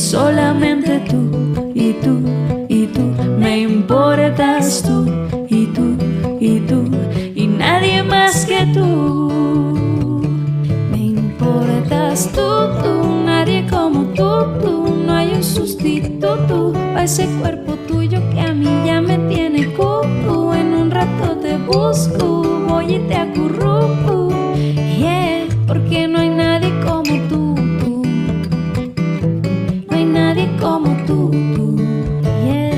solamente tú y tú y tú. Me importas tú y tú y tú y nadie más que tú. Me importas tú, nadie como tú. No hay un sustituto para ese cuerpo tuyo que a mí ya me tiene cucu. En un rato te busco, voy y te acurruco. Yeah, porque no hay nadie como tú. No hay nadie como tú. Yeah,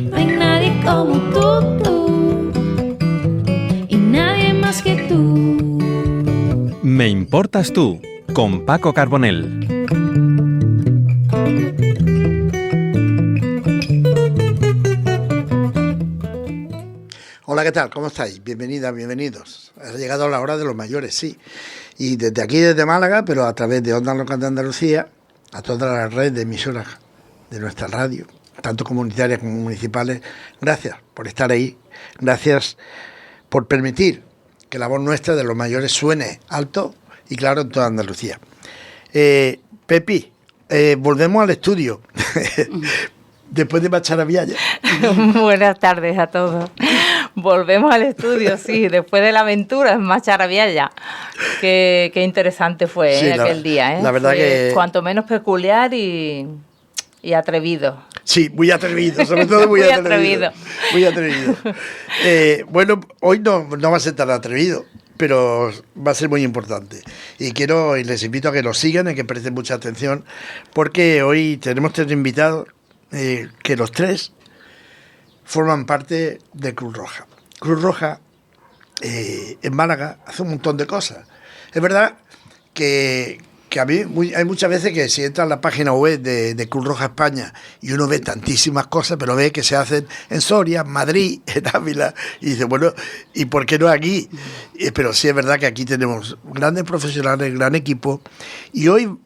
no hay nadie como tú. Y nadie más que tú. Me importas tú, con Paco Carbonell. Hola, ¿qué tal? ¿Cómo estáis? Bienvenidas, bienvenidos. Ha llegado la hora de los mayores, sí. Y desde aquí, desde Málaga, pero a través de Onda Local de Andalucía, a toda la red de emisoras de nuestra radio, tanto comunitarias como municipales, gracias por estar ahí. Gracias por permitir que la voz nuestra de los mayores suene alto y claro en toda Andalucía. Pepi, volvemos al estudio. Después de Macharabiaya. Buenas tardes a todos. Volvemos al estudio, sí, después de la aventura en Macharabiaya. Qué interesante fue sí, aquel día. La verdad fue que... cuanto menos peculiar y atrevido. Sí, muy atrevido, sobre todo muy atrevido. Muy atrevido. Bueno, hoy no va a ser tan atrevido, pero va a ser muy importante. Y les invito a que nos sigan y que presten mucha atención, porque hoy tenemos 3 invitados, que los 3 forman parte de Cruz Roja. Cruz Roja en Málaga hace un montón de cosas. Es verdad que a mí hay muchas veces que si entra en la página web de Cruz Roja España y uno ve tantísimas cosas, pero ve que se hacen en Soria, en Madrid, en Ávila, y dice, bueno, ¿y por qué no aquí? Pero sí es verdad que aquí tenemos grandes profesionales, gran equipo, y hoy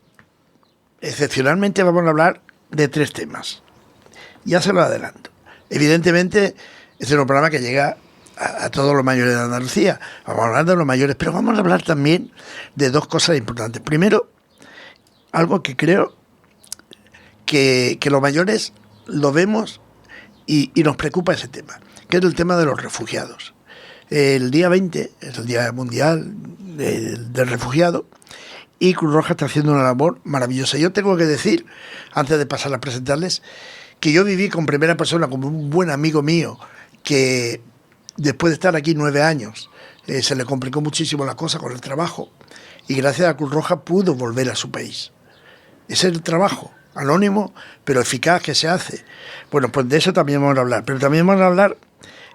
excepcionalmente vamos a hablar de 3 temas. Ya se lo adelanto. Evidentemente, este es un programa que llega a todos los mayores de Andalucía. Vamos a hablar de los mayores, pero vamos a hablar también de 2 cosas importantes. Primero, algo que creo que los mayores lo vemos y nos preocupa ese tema, que es el tema de los refugiados. El día 20 es el Día Mundial del Refugiado y Cruz Roja está haciendo una labor maravillosa. Yo tengo que decir, antes de pasar a presentarles, que yo viví con primera persona como un buen amigo mío que después de estar aquí 9 años se le complicó muchísimo la cosa con el trabajo y gracias a Cruz Roja pudo volver a su país. Ese es el trabajo, anónimo pero eficaz que se hace. Bueno, pues de eso también vamos a hablar, pero también vamos a hablar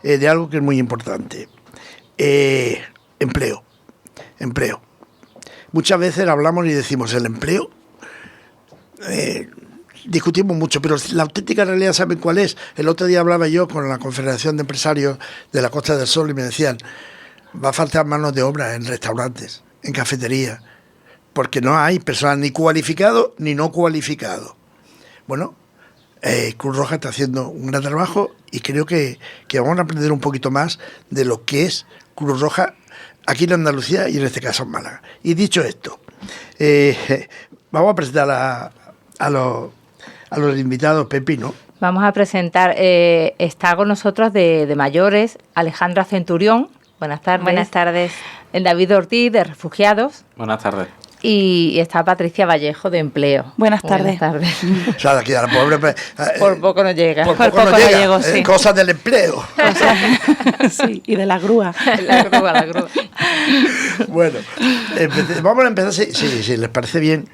de algo que es muy importante. Empleo. Muchas veces hablamos y decimos el empleo... discutimos mucho, pero la auténtica realidad, ¿saben cuál es? El otro día hablaba yo con la Confederación de Empresarios de la Costa del Sol y me decían, va a faltar manos de obra en restaurantes, en cafeterías, porque no hay personal ni cualificado ni no cualificado. Bueno, Cruz Roja está haciendo un gran trabajo y creo que vamos a aprender un poquito más de lo que es Cruz Roja aquí en Andalucía y en este caso en Málaga. Y dicho esto, vamos a presentar a los invitados, Pepi, ¿no? Vamos a presentar, está con nosotros de mayores Alejandra Centurión. Buenas tardes. Buenas tardes. David Ortiz, de Refugiados. Buenas tardes. Y está Patricia Vallejo, de Empleo. Buenas tardes. O sea, aquí a la pobre... por poco no llega. Por poco no llega. Llego, sí. Cosas del empleo. Sí, y de la grúa. La grúa. Bueno, vamos a empezar, si les parece bien,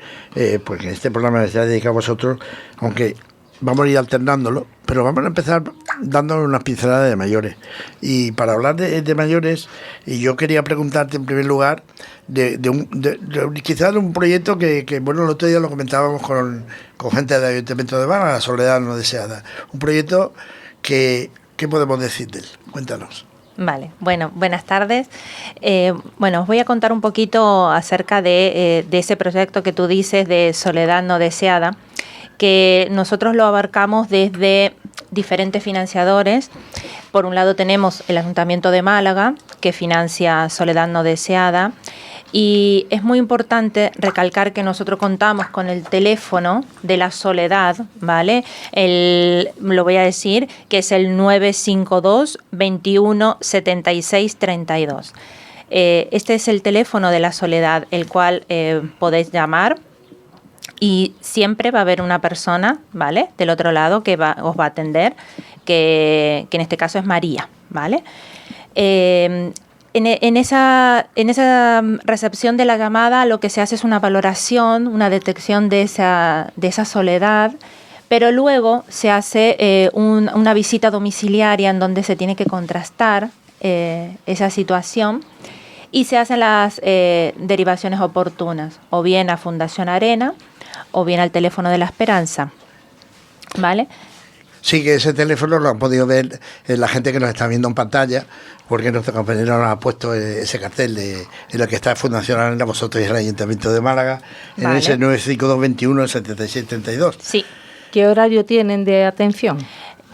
porque este programa se ha dedicado a vosotros, aunque vamos a ir alternándolo, pero vamos a empezar dándonos unas pinceladas de mayores. Y para hablar de mayores, y yo quería preguntarte en primer lugar, quizás de un proyecto que, bueno, el otro día lo comentábamos con gente del Ayuntamiento de Málaga, la Soledad No Deseada. Un proyecto que, ¿qué podemos decir de él? Cuéntanos. Vale, bueno, buenas tardes. Os voy a contar un poquito acerca de ese proyecto que tú dices de Soledad No Deseada, que nosotros lo abarcamos desde diferentes financiadores. Por un lado tenemos el Ayuntamiento de Málaga, que financia Soledad No Deseada, Y es muy importante recalcar que nosotros contamos con el teléfono de la soledad, ¿vale? Lo voy a decir, que es el 952 21 76 32. Este es el teléfono de la soledad, el cual podéis llamar y siempre va a haber una persona, ¿vale?, del otro lado que os va a atender, que en este caso es María, ¿vale? En esa recepción de la llamada lo que se hace es una valoración, una detección de esa soledad, pero luego se hace una visita domiciliaria en donde se tiene que contrastar esa situación y se hacen las derivaciones oportunas, o bien a Fundación Arena o bien al teléfono de la Esperanza, ¿vale? Sí, que ese teléfono lo han podido ver la gente que nos está viendo en pantalla, porque nuestro compañero nos ha puesto ese cartel en el que está Fundación Arena, vosotros y el Ayuntamiento de Málaga, en Vale. ese 95221 7632. Sí. ¿Qué horario tienen de atención?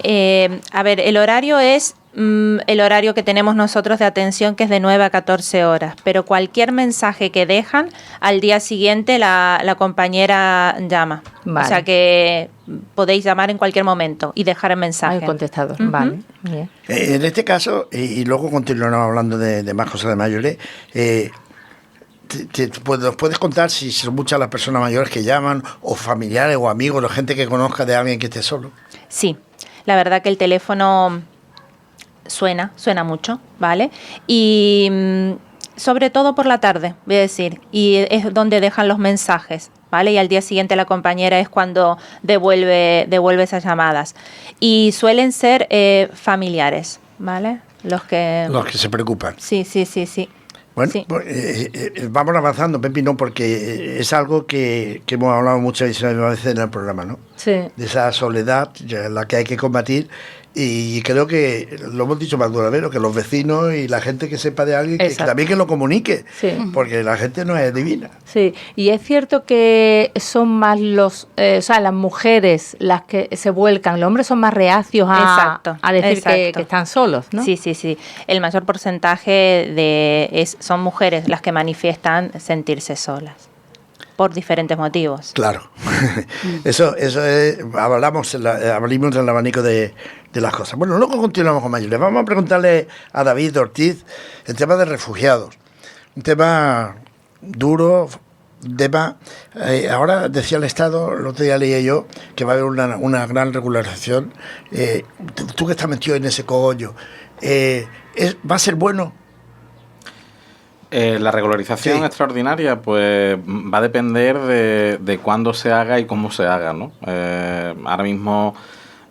A ver, el horario es el horario que tenemos nosotros de atención, que es de 9 a 14 horas, pero cualquier mensaje que dejan, al día siguiente la compañera llama. Vale. O sea que podéis llamar en cualquier momento y dejar el mensaje. El contestador, Ujú. vale. Bien. En este caso, y luego continuaremos hablando de más cosas de mayores, ¿nos puedes contar si son muchas las personas mayores que llaman, o familiares o amigos, o gente que conozca de alguien que esté solo? Sí, la verdad que el teléfono suena mucho, ¿vale? Y sobre todo por la tarde, voy a decir, y es donde dejan los mensajes, ¿vale? Y al día siguiente la compañera es cuando devuelve esas llamadas. Y suelen ser familiares, ¿vale? Los que se preocupan. Sí. Bueno, Sí. pues, vamos avanzando, Pepi, ¿no? Porque es algo que hemos hablado muchas veces en el programa, ¿no? Sí. De esa soledad, la que hay que combatir. Y creo que lo hemos dicho más de una vez, que los vecinos y la gente que sepa de alguien, que Exacto. también que lo comunique, Sí. porque la gente no es divina. Sí, y es cierto que son más las mujeres las que se vuelcan, los hombres son más reacios a decir que están solos, ¿no? Sí. El mayor porcentaje son mujeres las que manifiestan sentirse solas, por diferentes motivos. Claro. Eso es, abrimos el abanico de las cosas. Bueno, luego continuamos con mayores. Vamos a preguntarle a David Ortiz el tema de refugiados. Un tema duro, ahora decía el Estado, el otro día leía yo, que va a haber una gran regularización. Tú que estás metido en ese cogollo, ¿va a ser bueno? La regularización extraordinaria pues va a depender de cuándo se haga y cómo se haga, ¿no? Ahora mismo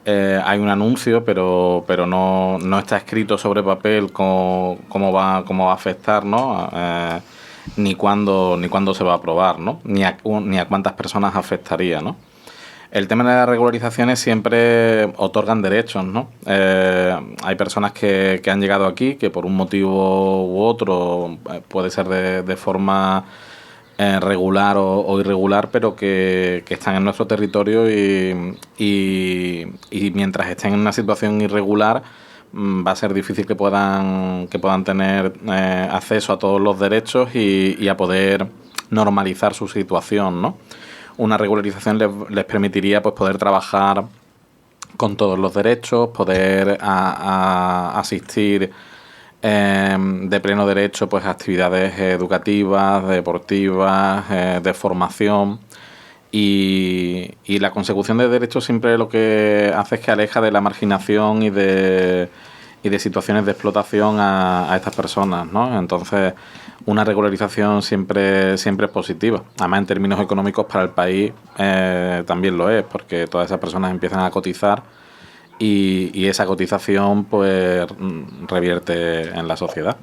hay un anuncio, pero no está escrito sobre papel cómo va a afectar, ¿no? Ni cuándo se va a aprobar, ¿no? Ni a cuántas personas afectaría, ¿no? El tema de las regularizaciones siempre otorgan derechos, ¿no? Hay personas que han llegado aquí, que por un motivo u otro, puede ser de forma regular o irregular, pero que están en nuestro territorio y mientras estén en una situación irregular, va a ser difícil que puedan tener acceso a todos los derechos y a poder normalizar su situación, ¿no? Una regularización les permitiría pues poder trabajar con todos los derechos, poder asistir de pleno derecho pues a actividades educativas, deportivas, de formación, y la consecución de derechos siempre lo que hace es que aleja de la marginación y de situaciones de explotación a estas personas, ¿no? Entonces, una regularización siempre es positiva. Además, en términos económicos para el país también lo es, porque todas esas personas empiezan a cotizar y esa cotización pues revierte en la sociedad.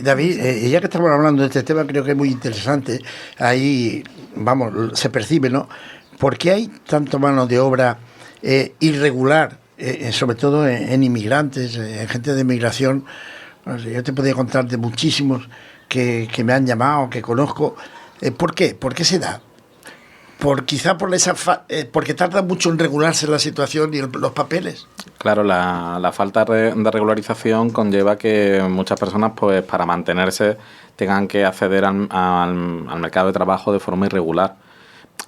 David, ya que estamos hablando de este tema, creo que es muy interesante. Ahí, se percibe, ¿no? ¿Por qué hay tanto mano de obra irregular? Sobre todo en inmigrantes, en gente de inmigración. Yo te podría contar de muchísimos que me han llamado, que conozco. ¿Por qué? ¿Por qué se da? Porque tarda mucho en regularse la situación y los papeles. Claro, la falta de regularización conlleva que muchas personas, pues para mantenerse, tengan que acceder al mercado de trabajo de forma irregular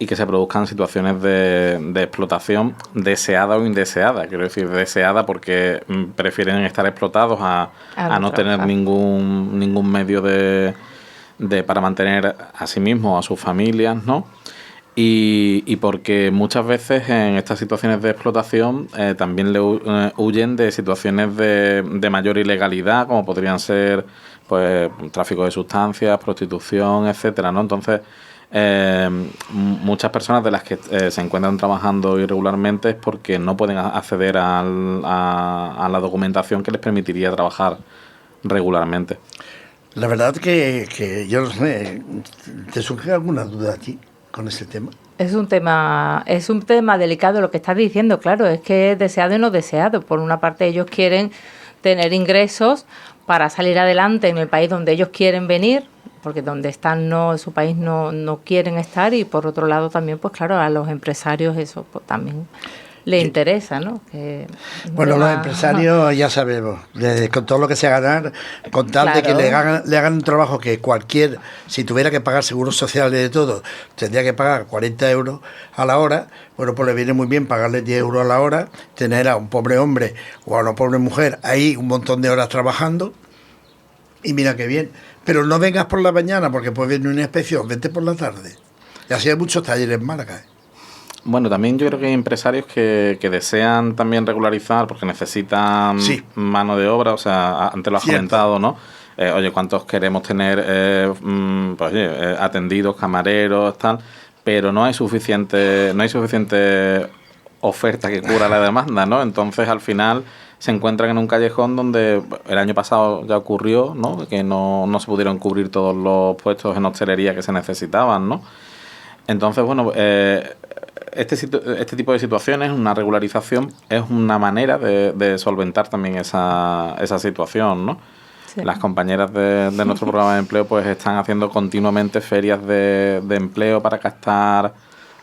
y que se produzcan situaciones de explotación deseada o indeseada. Quiero decir, deseada porque prefieren estar explotados a no tener ningún medio para mantener a sí mismos o a sus familias, ¿no? Y porque muchas veces en estas situaciones de explotación también huyen de situaciones de mayor ilegalidad, como podrían ser pues tráfico de sustancias, prostitución, etcétera, ¿no? Entonces, muchas personas de las que se encuentran trabajando irregularmente es porque no pueden acceder a la documentación que les permitiría trabajar regularmente. La verdad que yo no sé, ¿te surge alguna duda aquí con ese tema? Es un tema delicado lo que estás diciendo, claro, es que es deseado y no deseado. Por una parte ellos quieren tener ingresos para salir adelante en el país donde ellos quieren venir, porque donde están en su país no quieren estar, y por otro lado también, pues claro, a los empresarios eso pues también les interesa, ¿no? Bueno, los empresarios ya sabemos, con todo lo que sea ganar, con tal de que le hagan un trabajo que si tuviera que pagar seguros sociales y de todo, tendría que pagar 40 euros a la hora. Bueno, pues le viene muy bien pagarle 10 euros a la hora, tener a un pobre hombre o a una pobre mujer ahí un montón de horas trabajando, y mira qué bien. Pero no vengas por la mañana porque puede venir una inspección, vente por la tarde. Y así hay muchos talleres en Málaga. Bueno, también yo creo que hay empresarios que desean también regularizar porque necesitan mano de obra, o sea, antes lo has comentado, ¿no? Oye, ¿cuántos queremos tener atendidos, camareros, tal? Pero no hay suficiente oferta que cubra la demanda, ¿no? Entonces, al final se encuentran en un callejón donde el año pasado ya ocurrió, ¿no? Que no se pudieron cubrir todos los puestos en hostelería que se necesitaban, ¿no? Entonces, bueno, este tipo de situaciones, una regularización, es una manera de solventar también esa situación, ¿no? Sí. Las compañeras de nuestro programa de empleo pues están haciendo continuamente ferias de empleo para captar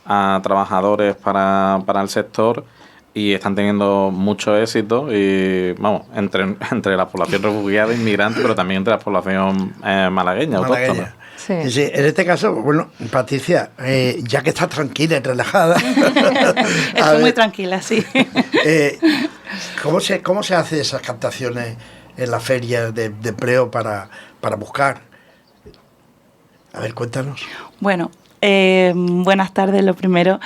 a trabajadores para el sector, y están teniendo mucho éxito, y vamos, entre la población refugiada, inmigrante, pero también entre la población malagueña. Autóctona. Sí. Sí, en este caso, bueno, Patricia, ya que estás tranquila y relajada. Estoy muy tranquila, sí. ¿Cómo se hace esas captaciones en la feria de empleo para buscar? A ver, cuéntanos. Bueno, buenas tardes, lo primero.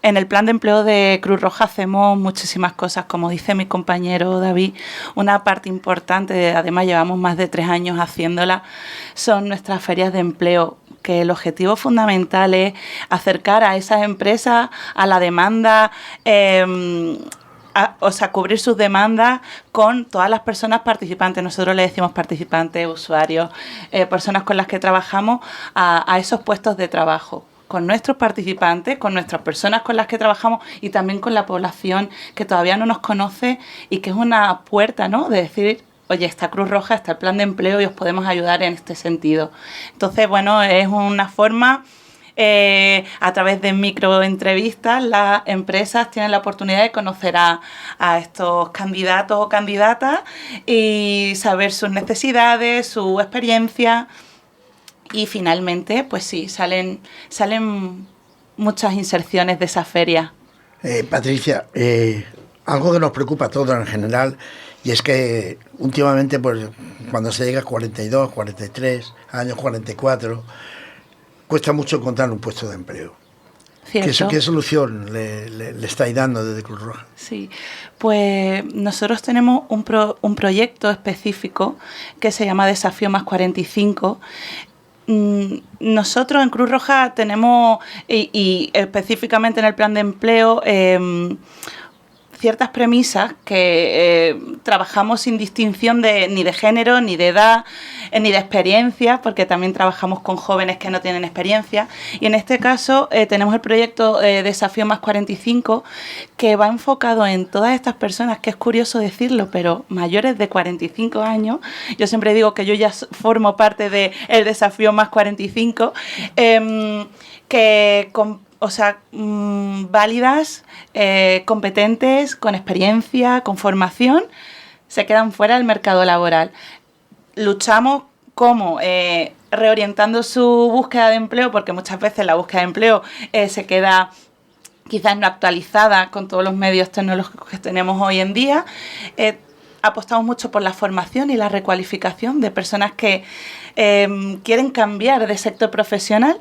En el plan de empleo de Cruz Roja hacemos muchísimas cosas, como dice mi compañero David. Una parte importante, además llevamos más de 3 años haciéndola, son nuestras ferias de empleo, que el objetivo fundamental es acercar a esas empresas a la demanda, cubrir sus demandas con todas las personas participantes. Nosotros le decimos participantes, usuarios, personas con las que trabajamos a esos puestos de trabajo, con nuestros participantes, con nuestras personas con las que trabajamos, y también con la población que todavía no nos conoce y que es una puerta, ¿no?, de decir, oye, está Cruz Roja, está el plan de empleo y os podemos ayudar en este sentido. Entonces, bueno, es una forma, a través de microentrevistas, las empresas tienen la oportunidad de conocer a estos candidatos o candidatas y saber sus necesidades, su experiencia. Y finalmente, pues sí, salen muchas inserciones de esa feria. Patricia, algo que nos preocupa a todos en general, y es que últimamente, pues, cuando se llega a 42, 43 años, 44, cuesta mucho encontrar un puesto de empleo. ¿Qué solución le estáis dando desde Cruz Roja? Sí, pues nosotros tenemos un proyecto específico que se llama Desafío más 45. Nosotros en Cruz Roja tenemos, y específicamente en el plan de empleo, ciertas premisas que trabajamos sin distinción ni de género, ni de edad, ni de experiencia, porque también trabajamos con jóvenes que no tienen experiencia. Y en este caso tenemos el proyecto Desafío más 45, que va enfocado en todas estas personas, que es curioso decirlo, pero mayores de 45 años. Yo siempre digo que yo ya formo parte del Desafío más 45, válidas, competentes, con experiencia, con formación, se quedan fuera del mercado laboral. Luchamos cómo reorientando su búsqueda de empleo, porque muchas veces la búsqueda de empleo se queda quizás no actualizada con todos los medios tecnológicos que tenemos hoy en día. Apostamos mucho por la formación y la recualificación de personas que quieren cambiar de sector profesional.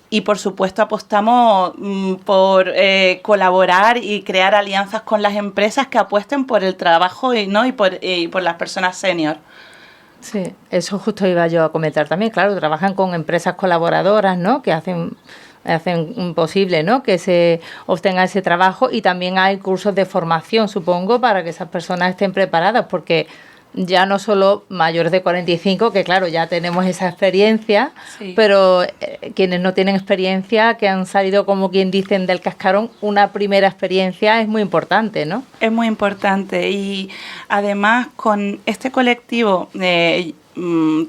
Y, por supuesto, apostamos por colaborar y crear alianzas con las empresas que apuesten por el trabajo y por las personas senior. Sí, eso justo iba yo a comentar también. Claro, trabajan con empresas colaboradoras, ¿no?, que hacen posible, ¿no?, que se obtenga ese trabajo, y también hay cursos de formación, supongo, para que esas personas estén preparadas, porque ya no solo mayores de 45, que claro, ya tenemos esa experiencia, sí, pero quienes no tienen experiencia, que han salido, como quien dicen, del cascarón, una primera experiencia es muy importante, ¿no? Es muy importante, y además con este colectivo,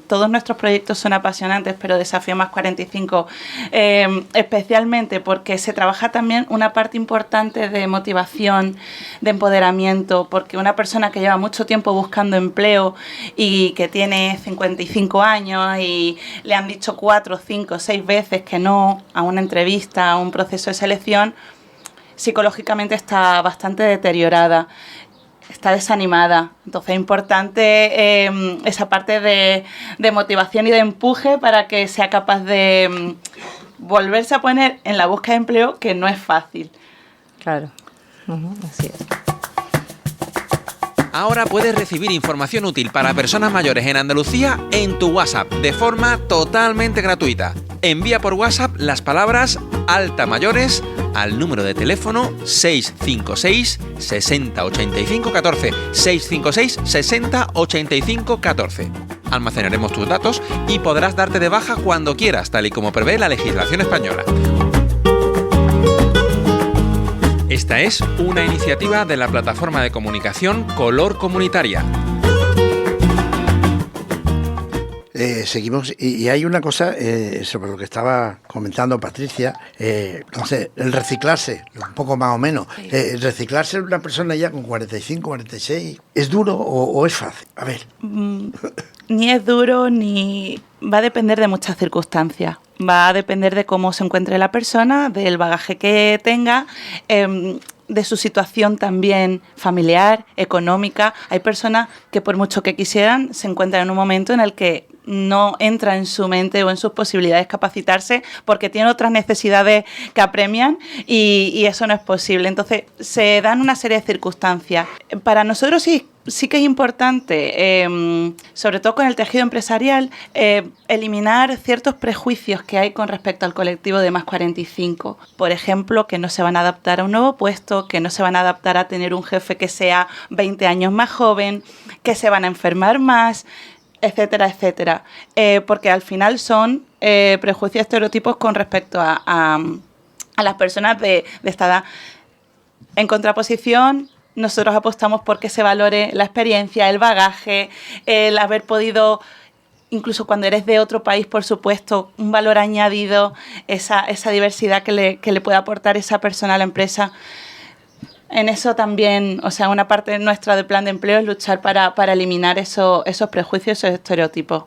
todos nuestros proyectos son apasionantes, pero Desafío Más 45 especialmente porque se trabaja también una parte importante de motivación, de empoderamiento, porque una persona que lleva mucho tiempo buscando empleo y que tiene 55 años y le han dicho 4, 5, 6 veces que no a una entrevista, a un proceso de selección, psicológicamente está bastante deteriorada, está desanimada. Entonces es importante esa parte de motivación y de empuje para que sea capaz de volverse a poner en la búsqueda de empleo, que no es fácil. Claro, así es. Ahora puedes recibir información útil para personas mayores en Andalucía en tu WhatsApp de forma totalmente gratuita. Envía por WhatsApp las palabras Alta Mayores al número de teléfono 656 60 85 14, 656 60 85 14. Almacenaremos tus datos y podrás darte de baja cuando quieras, tal y como prevé la legislación española. Esta es una iniciativa de la plataforma de comunicación Color Comunitaria. Seguimos, y hay una cosa sobre lo que estaba comentando Patricia, no sé, el reciclarse, un poco más o menos. Sí. Reciclarse en una persona ya con 45, 46, ¿es duro o es fácil? A ver. Ni es duro ni... Va a depender de muchas circunstancias. Va a depender de cómo se encuentre la persona, del bagaje que tenga, de su situación también familiar, económica. Hay personas que por mucho que quisieran se encuentran en un momento en el que no entra en su mente o en sus posibilidades capacitarse porque tienen otras necesidades que apremian y eso no es posible. Entonces se dan una serie de circunstancias. Para nosotros sí que es importante, sobre todo con el tejido empresarial, eliminar ciertos prejuicios que hay con respecto al colectivo de más 45. Por ejemplo, que no se van a adaptar a un nuevo puesto, que no se van a adaptar a tener un jefe que sea 20 años más joven, que se van a enfermar más, etcétera, etcétera. Porque al final son prejuicios y estereotipos con respecto a las personas de esta edad. En contraposición, nosotros apostamos por que se valore la experiencia, el bagaje, el haber podido, incluso cuando eres de otro país, por supuesto, un valor añadido, esa diversidad que le puede aportar esa persona a la empresa. En eso también, o sea, una parte nuestra del plan de empleo es luchar para eliminar esos prejuicios, esos estereotipos.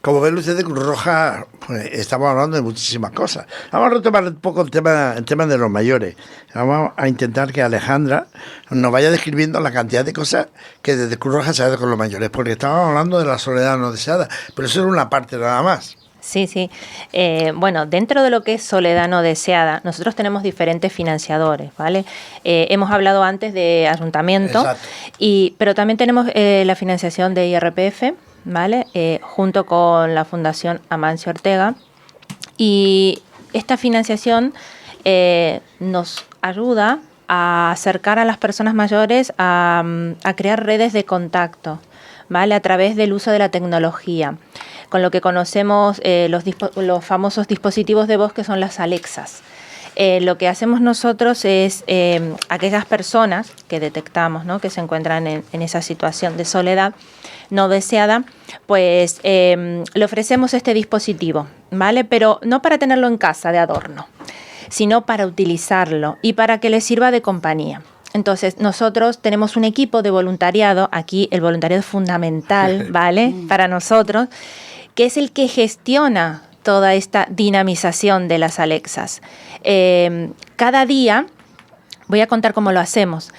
Como ven ustedes, Cruz Roja, pues, estamos hablando de muchísimas cosas. Vamos a retomar un poco el tema de los mayores. Vamos a intentar que Alejandra nos vaya describiendo la cantidad de cosas que desde Cruz Roja se hace con los mayores, porque estábamos hablando de la soledad no deseada, pero eso es una parte nada más. Sí, sí. Bueno, dentro de lo que es soledad no deseada, nosotros tenemos diferentes financiadores, ¿vale? Hemos hablado antes de ayuntamiento, pero también tenemos la financiación de IRPF, ¿vale? Junto con la Fundación Amancio Ortega. Y esta financiación nos ayuda a acercar a las personas mayores a crear redes de contacto, ¿vale? A través del uso de la tecnología, con lo que conocemos los famosos dispositivos de voz que son las Alexas. Lo que hacemos nosotros es aquellas personas que detectamos, ¿no?, que se encuentran en esa situación de soledad no deseada, pues le ofrecemos este dispositivo, ¿vale? Pero no para tenerlo en casa de adorno, sino para utilizarlo y para que les sirva de compañía. Entonces, nosotros tenemos un equipo de voluntariado, aquí el voluntariado es fundamental, ¿vale?, para nosotros, que es el que gestiona toda esta dinamización de las Alexas. Cada día, voy a contar cómo lo hacemos.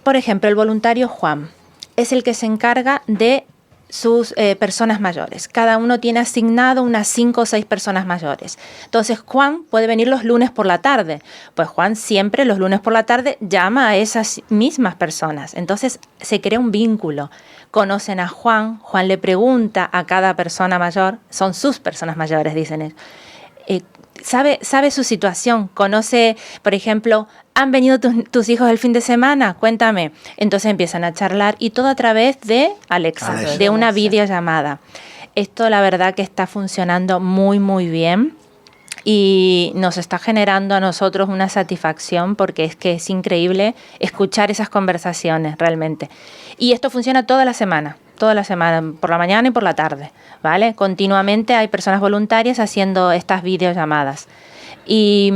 Por ejemplo, el voluntario Juan es el que se encarga de sus personas mayores. Cada uno tiene asignado unas 5 o 6 personas mayores. Entonces, Juan puede venir los lunes por la tarde. Pues Juan siempre los lunes por la tarde llama a esas mismas personas. Entonces, se crea un vínculo. Conocen a Juan, Juan le pregunta a cada persona mayor, son sus personas mayores, dicen ellos. Sabe su situación, conoce, por ejemplo, ¿han venido tus hijos el fin de semana? Cuéntame. Entonces empiezan a charlar y todo a través de Alexa, de una videollamada. Esto la verdad que está funcionando muy, muy bien y nos está generando a nosotros una satisfacción porque es que es increíble escuchar esas conversaciones realmente. Y esto funciona toda la semana, por la mañana y por la tarde, ¿vale? Continuamente hay personas voluntarias haciendo estas videollamadas. Y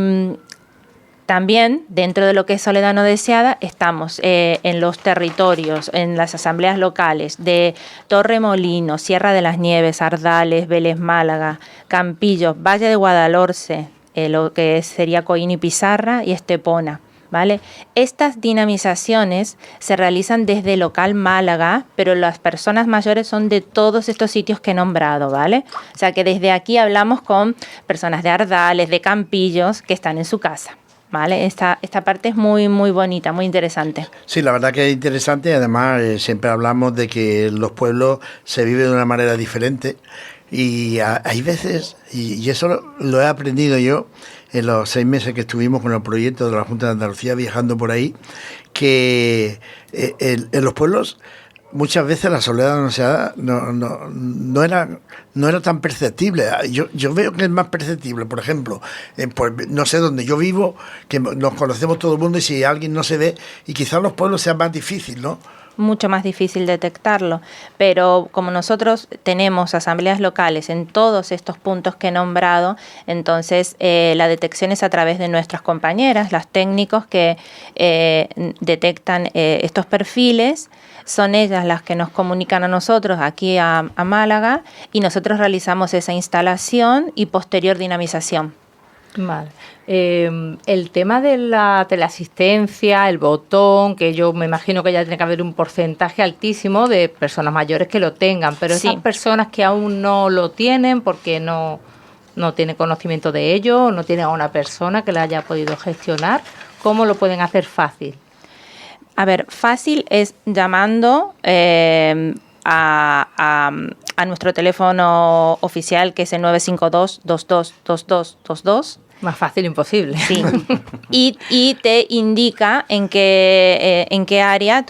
también, dentro de lo que es Soledad no deseada, estamos en los territorios, en las asambleas locales de Torremolinos, Sierra de las Nieves, Ardales, Vélez Málaga, Campillos, Valle de Guadalhorce, lo que sería Coín y Pizarra y Estepona. ¿Vale? Estas dinamizaciones se realizan desde local Málaga, pero las personas mayores son de todos estos sitios que he nombrado, ¿vale? O sea que desde aquí hablamos con personas de Ardales, de Campillos, que están en su casa, ¿vale? Esta parte es muy, muy bonita, muy interesante. Sí, la verdad que es interesante y además siempre hablamos de que en los pueblos se vive de una manera diferente y hay veces, y eso lo he aprendido yo, en los 6 meses que estuvimos con el proyecto de la Junta de Andalucía viajando por ahí, que en los pueblos muchas veces la soledad no era tan perceptible. Yo veo que es más perceptible, por ejemplo, pues, no sé, donde yo vivo, que nos conocemos todo el mundo y si alguien no se ve, y quizás en los pueblos sea más difícil, ¿no? Mucho más difícil detectarlo, pero como nosotros tenemos asambleas locales en todos estos puntos que he nombrado, entonces la detección es a través de nuestras compañeras, las técnicos que detectan estos perfiles, son ellas las que nos comunican a nosotros aquí a Málaga y nosotros realizamos esa instalación y posterior dinamización. Vale. El tema de la teleasistencia, el botón, que yo me imagino que ya tiene que haber un porcentaje altísimo de personas mayores que lo tengan, pero sí. Esas personas que aún no lo tienen porque no tienen conocimiento de ello, no tienen a una persona que la haya podido gestionar, ¿cómo lo pueden hacer fácil? A ver, fácil es llamando a nuestro teléfono oficial, que es el 952-222222. Más fácil imposible. Sí. y te indica en qué área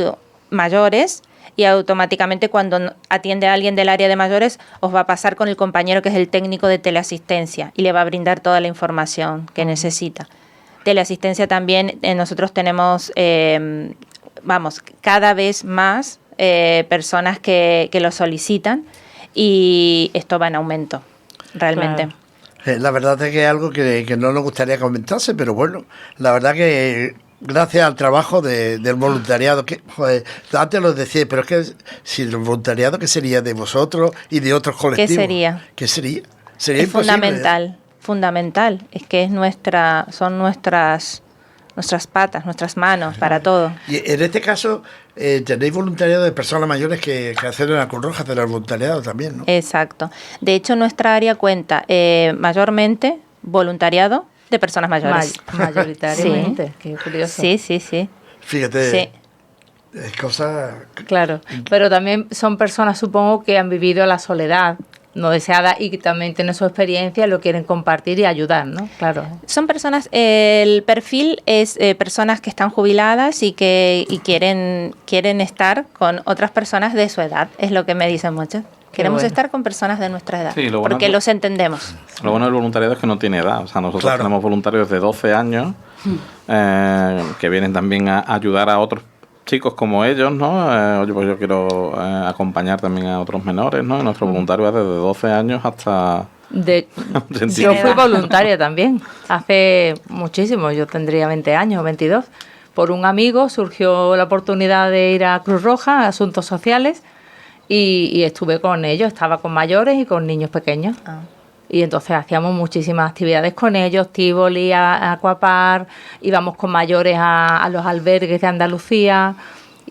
mayores, y automáticamente cuando atiende a alguien del área de mayores os va a pasar con el compañero que es el técnico de teleasistencia y le va a brindar toda la información que necesita. Teleasistencia también, nosotros tenemos, cada vez más personas que lo solicitan y esto va en aumento, realmente. Claro. La verdad es que es algo que no nos gustaría comentarse, pero bueno, la verdad que gracias al trabajo del voluntariado, que joder, antes lo decía, pero es que si el voluntariado, ¿qué sería de vosotros y de otros colectivos? ¿Qué sería? Sería es imposible. Fundamental, es que son nuestras patas, nuestras manos, para todo. Y en este caso, tenéis voluntariado de personas mayores que hacen la Cruz Roja, hacen el voluntariado también, ¿no? Exacto. De hecho, nuestra área cuenta mayormente voluntariado de personas mayores. Mayoritariamente, sí. Qué curioso. Sí. Fíjate, sí. Es cosa... Claro, pero también son personas, supongo, que han vivido la soledad no deseada y que también tienen su experiencia, lo quieren compartir y ayudar, ¿no? Claro. Son personas, el perfil es personas que están jubiladas y que quieren estar con otras personas de su edad, es lo que me dicen muchos. Queremos estar con personas de nuestra edad, sí, porque los entendemos. Lo bueno del voluntariado es que no tiene edad. O sea, nosotros claro. tenemos voluntarios de 12 años que vienen también a ayudar a otros chicos como ellos, ¿no? Oye, pues yo quiero acompañar también a otros menores, ¿no? Y nuestro voluntario es desde 12 años hasta... Yo fui voluntaria también, hace muchísimo, yo tendría 20 años, 22. Por un amigo surgió la oportunidad de ir a Cruz Roja, a Asuntos Sociales, y estuve con ellos, estaba con mayores y con niños pequeños. Y entonces hacíamos muchísimas actividades con ellos, Tívoli, Aquapar, íbamos con mayores a los albergues de Andalucía.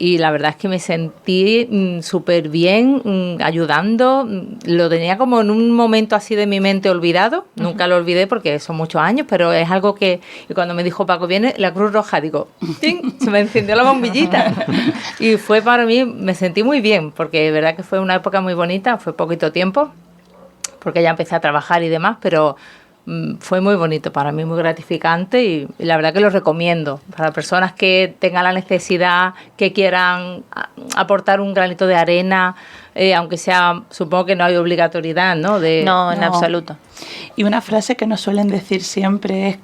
Y la verdad es que me sentí súper bien ayudando. Lo tenía como en un momento así de mi mente olvidado. Nunca lo olvidé porque son muchos años, pero es algo que... Y cuando me dijo Paco, viene la Cruz Roja, digo, ¡ting! Se me encendió la bombillita. Y fue para mí, me sentí muy bien, porque de verdad que fue una época muy bonita, fue poquito tiempo, porque ya empecé a trabajar y demás, pero... fue muy bonito para mí, muy gratificante y la verdad que lo recomiendo para personas que tengan la necesidad, que quieran aportar un granito de arena, aunque sea, supongo que no hay obligatoriedad, ¿no? No, en absoluto. Y una frase que nos suelen decir siempre es,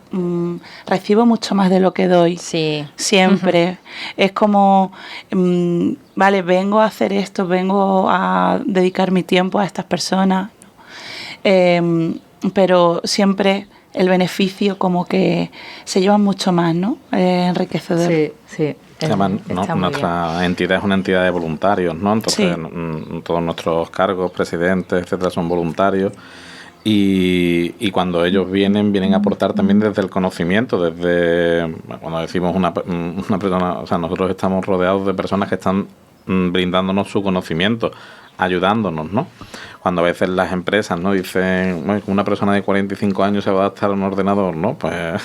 recibo mucho más de lo que doy. Sí. Siempre. Es como, vale, vengo a hacer esto, vengo a dedicar mi tiempo a estas personas, pero siempre el beneficio como que se lleva mucho más, ¿no? Enriquecedor. Sí. Además, nuestra entidad es una entidad de voluntarios, ¿no? Entonces, todos nuestros cargos, presidentes, etcétera, son voluntarios. Y cuando ellos vienen a aportar también desde el conocimiento, desde, cuando decimos una persona, o sea, nosotros estamos rodeados de personas que están brindándonos su conocimiento, ayudándonos, ¿no? Cuando a veces las empresas, ¿no?, dicen, bueno, una persona de 45 años se va a adaptar a un ordenador, ¿no? Pues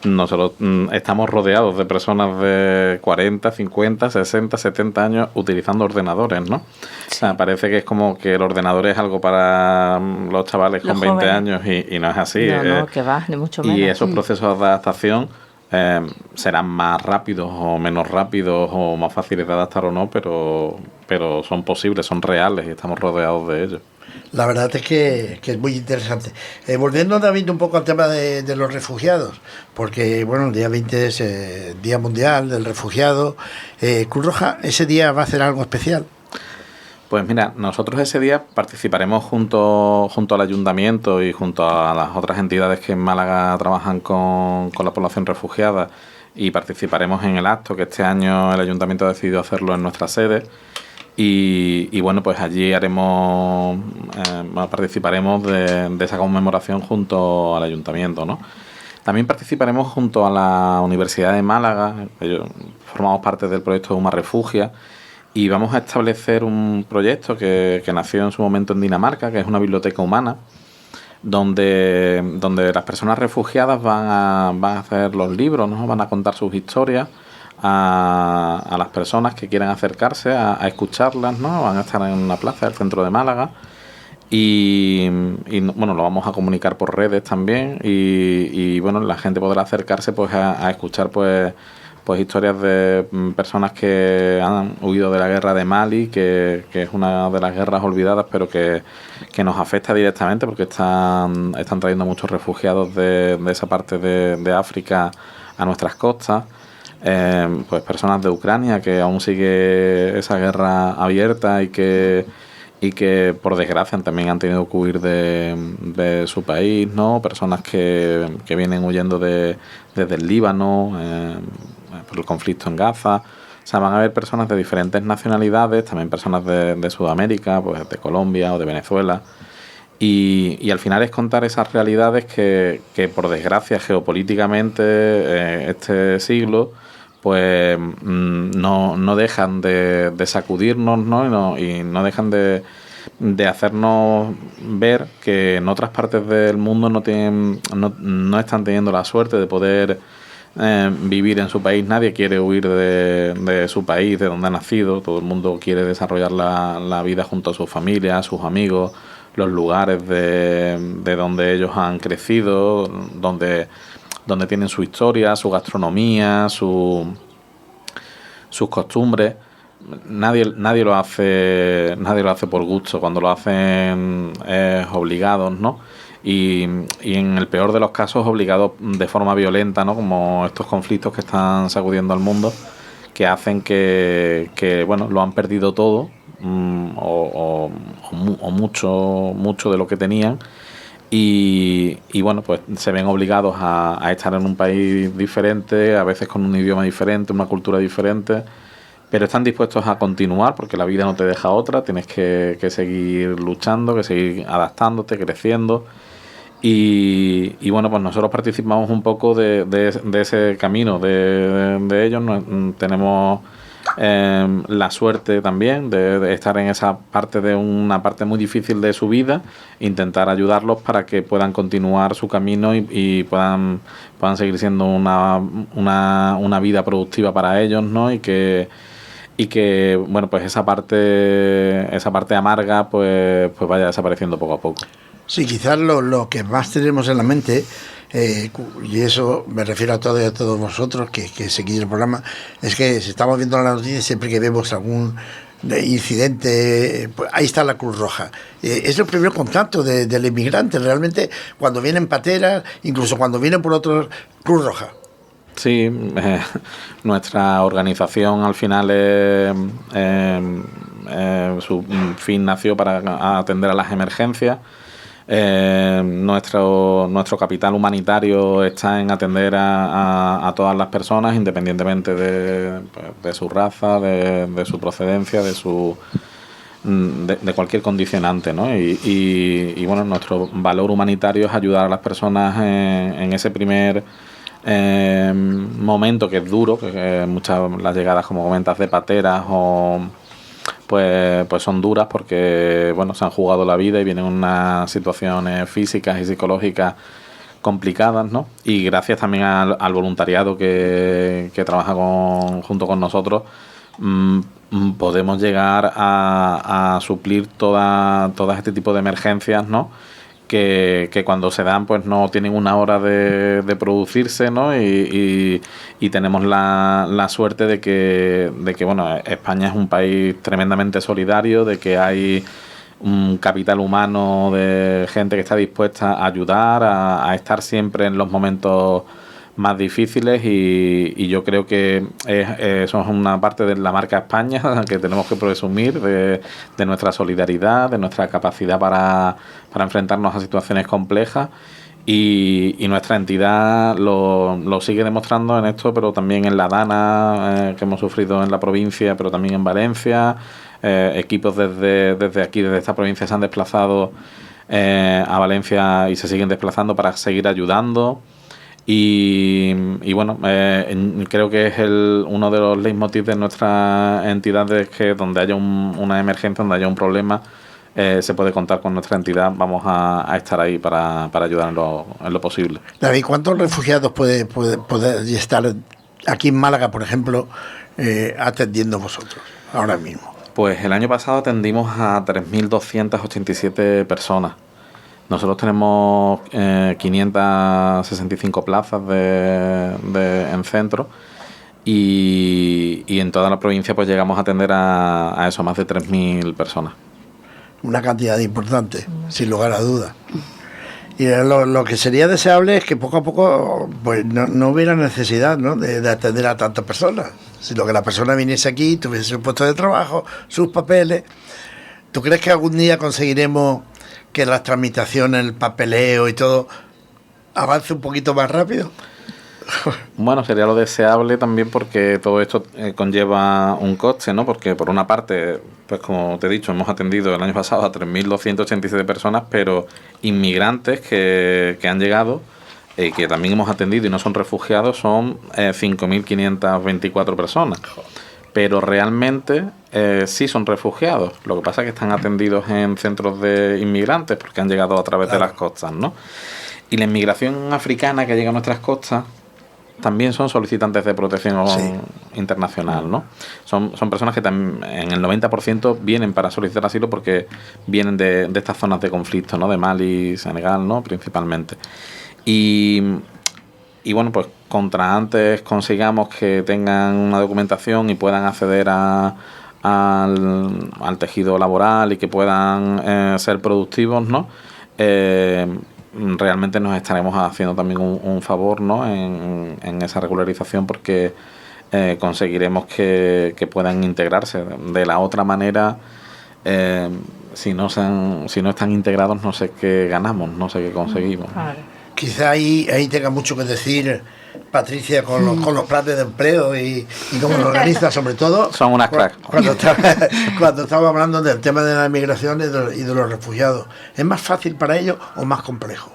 nosotros estamos rodeados de personas de 40, 50, 60, 70 años utilizando ordenadores, ¿no? O sea, parece que es como que el ordenador es algo para los chavales con 20 años y no es así. No, que va, ni mucho menos. Y esos procesos de adaptación serán más rápidos o menos rápidos o más fáciles de adaptar o no, pero son posibles, son reales y estamos rodeados de ellos. La verdad es que es muy interesante. Volviendo, David, un poco al tema de los refugiados, porque bueno, el día 20 es Día Mundial del Refugiado. Cruz Roja, ¿ese día va a hacer algo especial? Pues mira, nosotros ese día participaremos junto al Ayuntamiento y junto a las otras entidades que en Málaga trabajan con la población refugiada, y participaremos en el acto que este año el Ayuntamiento ha decidido hacerlo en nuestra sede. Y bueno, pues allí participaremos de esa conmemoración junto al Ayuntamiento, ¿no? También participaremos junto a la Universidad de Málaga. Ellos formamos parte del proyecto Uma Refugia. Y vamos a establecer un proyecto que nació en su momento en Dinamarca, que es una biblioteca humana, donde las personas refugiadas van a hacer los libros, ¿no? Van a contar sus historias a las personas que quieran acercarse a escucharlas, ¿no? Van a estar en una plaza del centro de Málaga y bueno, lo vamos a comunicar por redes también y bueno, la gente podrá acercarse pues a escuchar pues historias de personas que han huido de la guerra de Mali, que es una de las guerras olvidadas, pero que nos afecta directamente porque están trayendo muchos refugiados de esa parte de África a nuestras costas. Pues personas de Ucrania, que aún sigue esa guerra abierta y que por desgracia también han tenido que huir de su país, ¿no? Personas que vienen huyendo desde el Líbano, por el conflicto en Gaza. O sea, van a haber personas de diferentes nacionalidades, también personas de Sudamérica, pues de Colombia o de Venezuela. Y al final es contar esas realidades que por desgracia geopolíticamente este siglo pues no dejan de sacudirnos, ¿no? Y no dejan de hacernos ver que en otras partes del mundo no están teniendo la suerte de poder vivir en su país. Nadie quiere huir de su país, de donde ha nacido. Todo el mundo quiere desarrollar la vida junto a su familia, a sus amigos, los lugares de donde ellos han crecido, donde tienen su historia, su gastronomía, sus costumbres. Nadie lo hace por gusto. Cuando lo hacen es obligados, ¿no? Y en el peor de los casos obligados de forma violenta, ¿no? Como estos conflictos que están sacudiendo al mundo, que hacen que bueno, lo han perdido todo o mucho de lo que tenían. Y bueno, pues se ven obligados a estar en un país diferente, a veces con un idioma diferente, una cultura diferente, pero están dispuestos a continuar porque la vida no te deja otra, tienes que seguir luchando, que seguir adaptándote, creciendo. Y bueno, pues nosotros participamos un poco de ese camino de ellos. Tenemos la suerte también de estar en esa parte de una parte muy difícil de su vida, intentar ayudarlos para que puedan continuar su camino y puedan seguir siendo una vida productiva para ellos, ¿no? Y que bueno, pues esa parte amarga pues vaya desapareciendo poco a poco. Sí, quizás lo que más tenemos en la mente, y eso me refiero a todos vosotros que seguís el programa, es que si estamos viendo las noticias, siempre que vemos algún incidente, pues ahí está la Cruz Roja. Es el primer contacto del inmigrante, realmente, cuando vienen pateras, incluso cuando vienen por otros, Cruz Roja. Sí, nuestra organización al final su fin nació para atender a las emergencias. Nuestro capital humanitario está en atender a todas las personas, independientemente de su raza, de su procedencia, de cualquier condicionante, ¿no? Y bueno, nuestro valor humanitario es ayudar a las personas en ese primer momento, que es duro, que muchas las llegadas, como comentas, de pateras pues son duras porque bueno, se han jugado la vida y vienen unas situaciones físicas y psicológicas complicadas, ¿no? Y gracias también al voluntariado que trabaja junto con nosotros, podemos llegar a suplir todas este tipo de emergencias, ¿no? Que cuando se dan pues no tienen una hora de producirse, ¿no? Y tenemos la suerte de que bueno, España es un país tremendamente solidario, de que hay un capital humano de gente que está dispuesta a ayudar, a estar siempre en los momentos más difíciles, y yo creo que eso es una parte de la marca España que tenemos que presumir, de nuestra solidaridad, de nuestra capacidad para enfrentarnos a situaciones complejas, y nuestra entidad lo sigue demostrando en esto, pero también en la Dana, que hemos sufrido en la provincia, pero también en Valencia. Equipos desde aquí, desde esta provincia, se han desplazado a Valencia y se siguen desplazando para seguir ayudando. Y bueno, creo que es uno de los leitmotiv de nuestra entidad, es que donde haya una emergencia, donde haya un problema, se puede contar con nuestra entidad. Vamos a estar ahí para ayudar en lo posible. David, ¿cuántos refugiados puede estar aquí en Málaga, por ejemplo, atendiendo vosotros ahora mismo? Pues el año pasado atendimos a 3.287 personas. Nosotros tenemos 565 plazas en centro, y en toda la provincia pues llegamos a atender a eso, más de 3.000 personas. Una cantidad importante, sin lugar a dudas. Y lo que sería deseable es que poco a poco pues no hubiera necesidad, ¿no?, de atender a tantas personas, sino que la persona viniese aquí, tuviese su puesto de trabajo, sus papeles. ¿Tú crees que algún día conseguiremos que las tramitaciones, el papeleo y todo avance un poquito más rápido? Bueno, sería lo deseable también, porque todo esto conlleva un coste, ¿no? Porque por una parte, pues como te he dicho, hemos atendido el año pasado a 3.287 personas, pero inmigrantes que han llegado, que también hemos atendido y no son refugiados, son 5.524 personas. Pero realmente sí son refugiados. Lo que pasa es que están atendidos en centros de inmigrantes porque han llegado a través de las costas, ¿no? Y la inmigración africana que llega a nuestras costas también son solicitantes de protección internacional, ¿no? Son personas que en el 90% vienen para solicitar asilo porque vienen de estas zonas de conflicto, ¿no? De Mali, Senegal, ¿no? Principalmente. Y bueno, pues contra antes consigamos que tengan una documentación y puedan acceder al tejido laboral y que puedan ser productivos, ¿no? Realmente nos estaremos haciendo también un favor, ¿no?, en esa regularización, porque conseguiremos que puedan integrarse. De la otra manera, si no están integrados, no sé qué ganamos, no sé qué conseguimos. Claro. quizá ahí tenga mucho que decir Patricia con los planes de empleo y cómo lo organiza, sobre todo. Son unas cracks. Cuando estaba hablando del tema de la inmigración y de los refugiados. ¿Es más fácil para ellos o más complejo?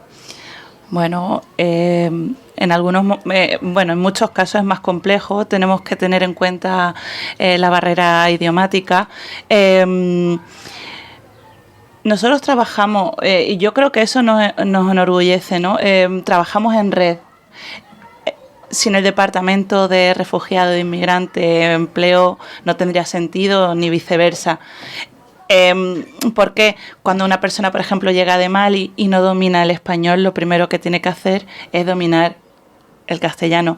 Bueno, en muchos casos es más complejo. Tenemos que tener en cuenta la barrera idiomática. Nosotros trabajamos, y yo creo que eso nos enorgullece, ¿no? Trabajamos en red. Sin el Departamento de Refugiado e Inmigrante, Empleo, no tendría sentido, ni viceversa. Porque cuando una persona, por ejemplo, llega de Mali y no domina el español, lo primero que tiene que hacer es dominar el castellano,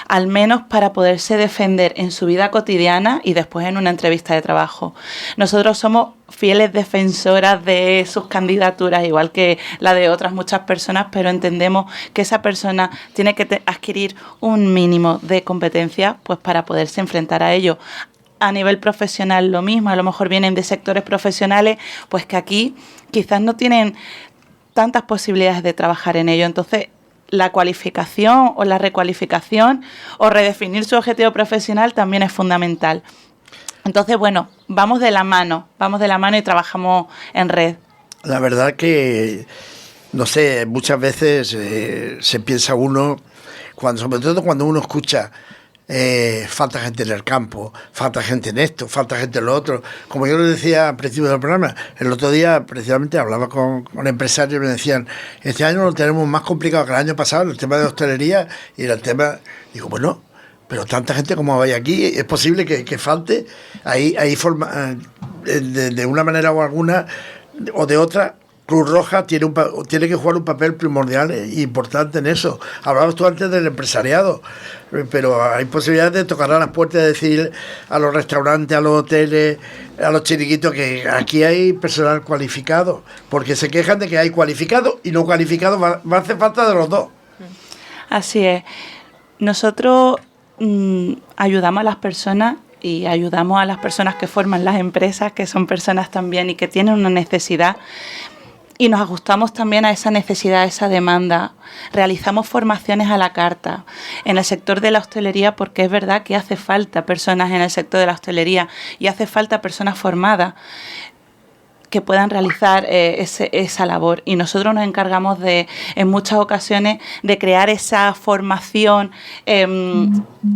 al menos para poderse defender en su vida cotidiana y después en una entrevista de trabajo. Nosotros somos fieles defensoras de sus candidaturas, igual que la de otras muchas personas, pero entendemos que esa persona tiene que adquirir un mínimo de competencia pues para poderse enfrentar a ello. A nivel profesional lo mismo, a lo mejor vienen de sectores profesionales pues que aquí quizás no tienen tantas posibilidades de trabajar en ello. Entonces, la cualificación o la recualificación o redefinir su objetivo profesional también es fundamental. Entonces, bueno, vamos de la mano y trabajamos en red. La verdad que, no sé, muchas veces se piensa uno, sobre todo cuando uno escucha falta gente en el campo, falta gente en esto, falta gente en lo otro. Como yo les decía al principio del programa, el otro día precisamente hablaba con empresarios y me decían, este año lo tenemos más complicado que el año pasado, el tema de hostelería y el tema... Digo, bueno, pero tanta gente como hay aquí, es posible que falte. Ahí forma, de una manera o alguna o de otra, Cruz Roja tiene que jugar un papel primordial e importante en eso. Hablabas tú antes del empresariado, pero hay posibilidades de tocar a las puertas y decir a los restaurantes, a los hoteles, a los chiringuitos que aquí hay personal cualificado, porque se quejan de que hay cualificado y no cualificado, va a hacer falta de los dos. Así es. Nosotros ayudamos a las personas y ayudamos a las personas que forman las empresas, que son personas también y que tienen una necesidad. Y nos ajustamos también a esa necesidad, a esa demanda. Realizamos formaciones a la carta en el sector de la hostelería, porque es verdad que hace falta personas en el sector de la hostelería y hace falta personas formadas que puedan realizar esa labor. Y nosotros nos encargamos en muchas ocasiones de crear esa formación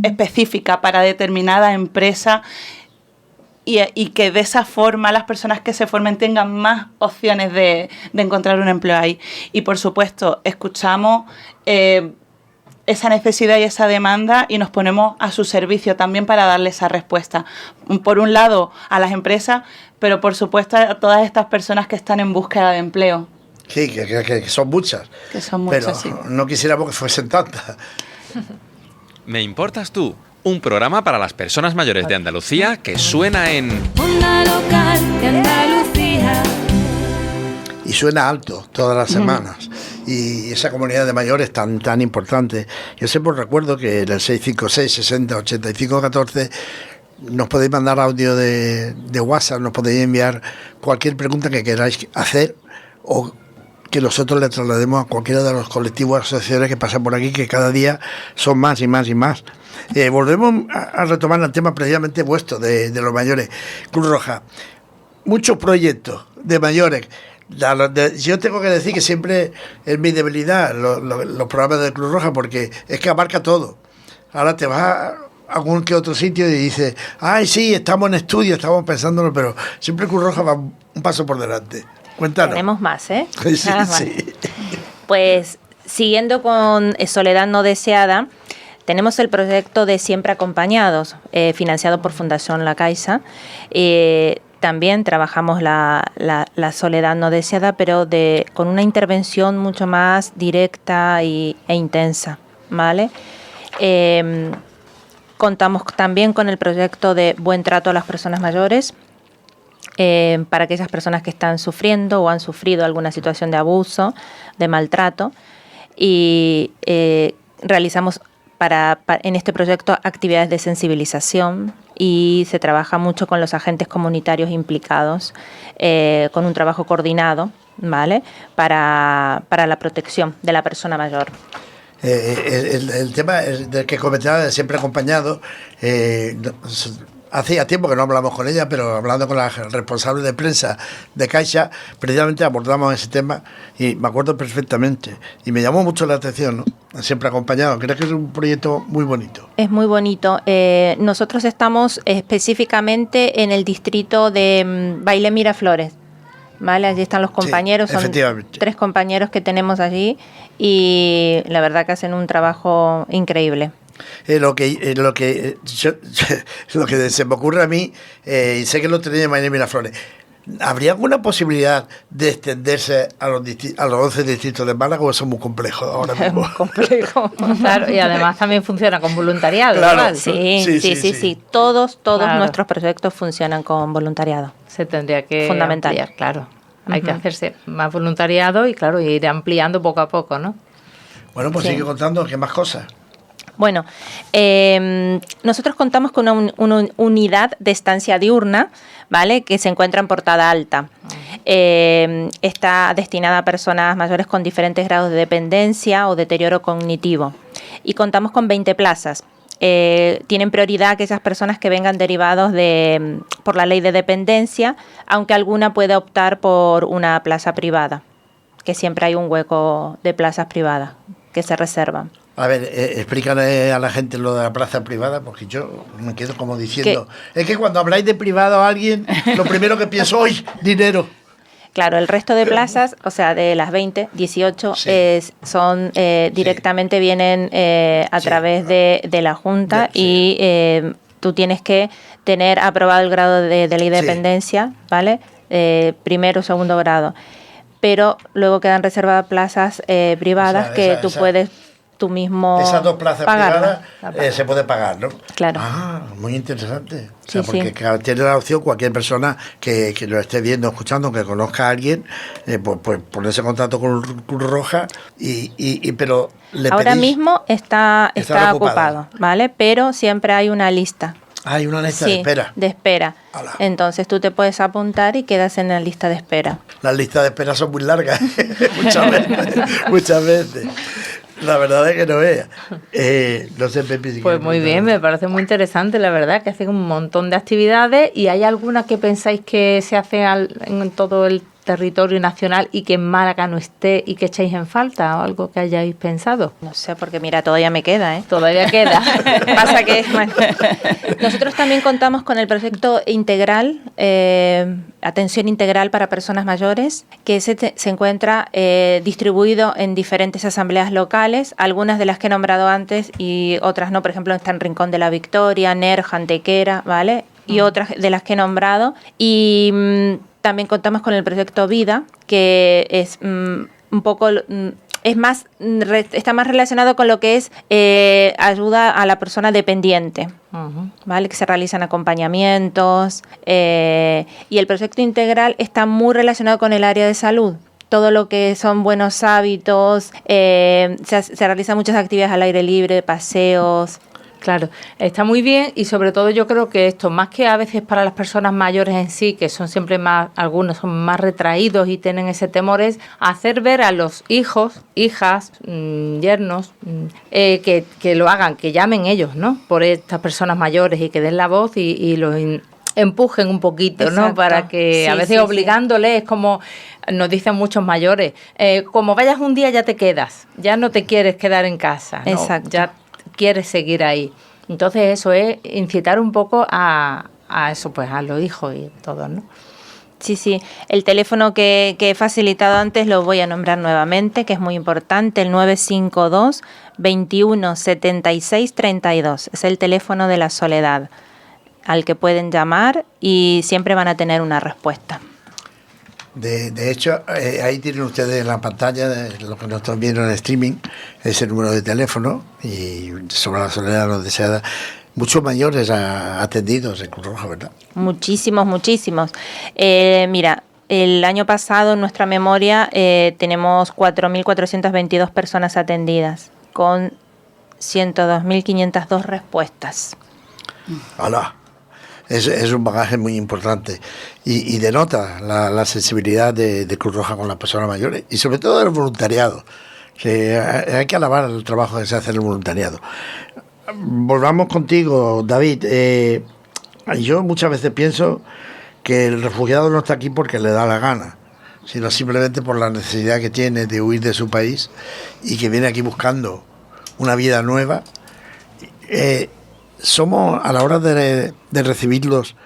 específica para determinada empresa y que de esa forma las personas que se formen tengan más opciones de encontrar un empleo ahí. Y por supuesto, escuchamos esa necesidad y esa demanda y nos ponemos a su servicio también para darle esa respuesta. Por un lado, a las empresas, pero por supuesto a todas estas personas que están en búsqueda de empleo. Sí, que son muchas. Que son muchas, pero sí. No quisiéramos que fuesen tantas. ¿Me importas tú? Un programa para las personas mayores de Andalucía que suena en Onda Local de Andalucía. Y suena alto todas las semanas. Y esa comunidad de mayores tan importante. Yo siempre recuerdo que en el 656 60 85 14 nos podéis mandar audio de WhatsApp, nos podéis enviar cualquier pregunta que queráis hacer o que nosotros le traslademos a cualquiera de los colectivos, asociaciones que pasan por aquí, que cada día son más y más y más. Volvemos a retomar el tema precisamente vuestro, de los mayores. Cruz Roja, muchos proyectos de mayores. Yo tengo que decir que siempre es mi debilidad los programas de Cruz Roja, porque es que abarca todo. Ahora te vas a algún que otro sitio y dices, ay, sí, estamos en estudio, estamos pensándolo, pero siempre Cruz Roja va un paso por delante. Cuéntanos. Tenemos más, ¿eh? Sí, sí. Pues siguiendo con Soledad no deseada, tenemos el proyecto de Siempre Acompañados, financiado por Fundación La Caixa. También trabajamos la soledad no deseada, pero con una intervención mucho más directa e intensa, ¿vale? Contamos también con el proyecto de Buen Trato a las Personas Mayores, para aquellas personas que están sufriendo o han sufrido alguna situación de abuso, de maltrato, y realizamos en este proyecto actividades de sensibilización y se trabaja mucho con los agentes comunitarios implicados, con un trabajo coordinado ¿vale? Para la protección de la persona mayor. El tema del que comentaba, siempre acompañado, hacía tiempo que no hablamos con ella, pero hablando con la responsable de prensa de Caixa, precisamente abordamos ese tema y me acuerdo perfectamente. Y me llamó mucho la atención, ¿no? Siempre acompañado. Creo que es un proyecto muy bonito. Es muy bonito. Nosotros estamos específicamente en el distrito de Bailén Miraflores. ¿Vale? Allí están los compañeros, sí, son 3 compañeros que tenemos allí y la verdad que hacen un trabajo increíble. Lo que se me ocurre a mí, y sé que lo tenía en Bailén Miraflores, ¿habría alguna posibilidad de extenderse a los 11 distritos de Málaga o eso es muy complejo ahora mismo? Es muy complejo. Claro, y además también funciona con voluntariado. Claro. Igual. Sí. Todos Claro. nuestros proyectos funcionan con voluntariado. Se tendría que Fundamental. ampliar, claro. Hay que hacerse más voluntariado y, claro, ir ampliando poco a poco, ¿no? Bueno, pues Sí. sigue contando qué más cosas. Bueno, nosotros contamos con una unidad de estancia diurna, ¿vale? Que se encuentra en Portada Alta. Está destinada a personas mayores con diferentes grados de dependencia o deterioro cognitivo. Y contamos con 20 plazas. Tienen prioridad aquellas personas que vengan derivados por la ley de dependencia, aunque alguna puede optar por una plaza privada, que siempre hay un hueco de plazas privadas que se reservan. A ver, explícale a la gente lo de la plaza privada, porque yo me quedo como diciendo... Es que cuando habláis de privado a alguien, lo primero que pienso, ¡hoy! Dinero. Claro, el resto de plazas, o sea, de las 20, 18, Sí. son directamente vienen a través de la Junta y tú tienes que tener aprobado el grado de ley de dependencia, ¿vale? Primero o segundo grado. Pero luego quedan reservadas plazas privadas, O sea, que tú puedes tú mismo Esas 2 plazas pagarlas. privadas se puede pagar, ¿no? Claro. Ah, muy interesante. O sea, Sí, porque sí. tiene la opción cualquier persona que lo esté viendo, escuchando, que conozca a alguien, pues ponerse en contacto con Cruz Roja pero le Ahora pedís... mismo está Está ocupado, ¿vale? Pero siempre hay una lista. Hay una lista Sí, de espera. de espera. Ala. Entonces tú te puedes apuntar y quedas en la lista de espera. Las listas de espera son muy largas, muchas veces. La verdad es que no es. No sé, Pepi, si Pues quieres muy preguntar bien, algo. me parece muy interesante, la verdad, que hacen un montón de actividades. ¿Y hay alguna que pensáis que se hace en todo el territorio nacional y que en Málaga no esté y que echéis en falta o algo que hayáis pensado? No sé, porque mira, todavía me queda, ¿eh? Todavía queda. Pasa que, bueno, nosotros también contamos con el proyecto integral, atención integral para personas mayores, que se encuentra distribuido en diferentes asambleas locales, algunas de las que he nombrado antes y otras no, por ejemplo, está en Rincón de la Victoria, Nerja, Antequera, ¿vale? Y otras de las que he nombrado. Y también contamos con el proyecto Vida, que es un poco... es más está más relacionado con lo que es ayuda a la persona dependiente, ¿vale? Que se realizan acompañamientos y el proyecto integral está muy relacionado con el área de salud. Todo lo que son buenos hábitos, se realizan muchas actividades al aire libre, paseos. Claro, está muy bien y sobre todo yo creo que esto, más que a veces para las personas mayores en sí, que son siempre más, algunos son más retraídos y tienen ese temor, es hacer ver a los hijos, hijas, yernos, que lo hagan, que llamen ellos, ¿no? Por estas personas mayores y que den la voz y los empujen un poquito, ¿no? Exacto. Para que Sí, a veces sí, obligándoles, es como nos dicen muchos mayores, como vayas un día ya te quedas, ya no te quieres quedar en casa, ¿no? Exacto. Ya quieres seguir ahí. Entonces eso es incitar un poco a eso, pues a los hijos y todo, ¿no? Sí, sí. El teléfono que he facilitado antes lo voy a nombrar nuevamente, que es muy importante, el 952 21 76 32. Es el teléfono de la Soledad, al que pueden llamar y siempre van a tener una respuesta. De hecho, ahí tienen ustedes en la pantalla, lo que nos están viendo en el streaming, es el número de teléfono y sobre la Soledad no deseada. Muchos mayores atendidos en Cruz Roja, ¿verdad? Muchísimos. Mira, el año pasado en nuestra memoria tenemos 4.422 personas atendidas con 102.502 respuestas. ¡Hala! es un bagaje muy importante y denota la sensibilidad de Cruz Roja con las personas mayores y sobre todo del voluntariado, que hay que alabar el trabajo que se hace en el voluntariado. Volvamos contigo, David. Yo muchas veces pienso que el refugiado no está aquí porque le da la gana, sino simplemente por la necesidad que tiene de huir de su país y que viene aquí buscando una vida nueva. Somos, a la hora de recibirlos,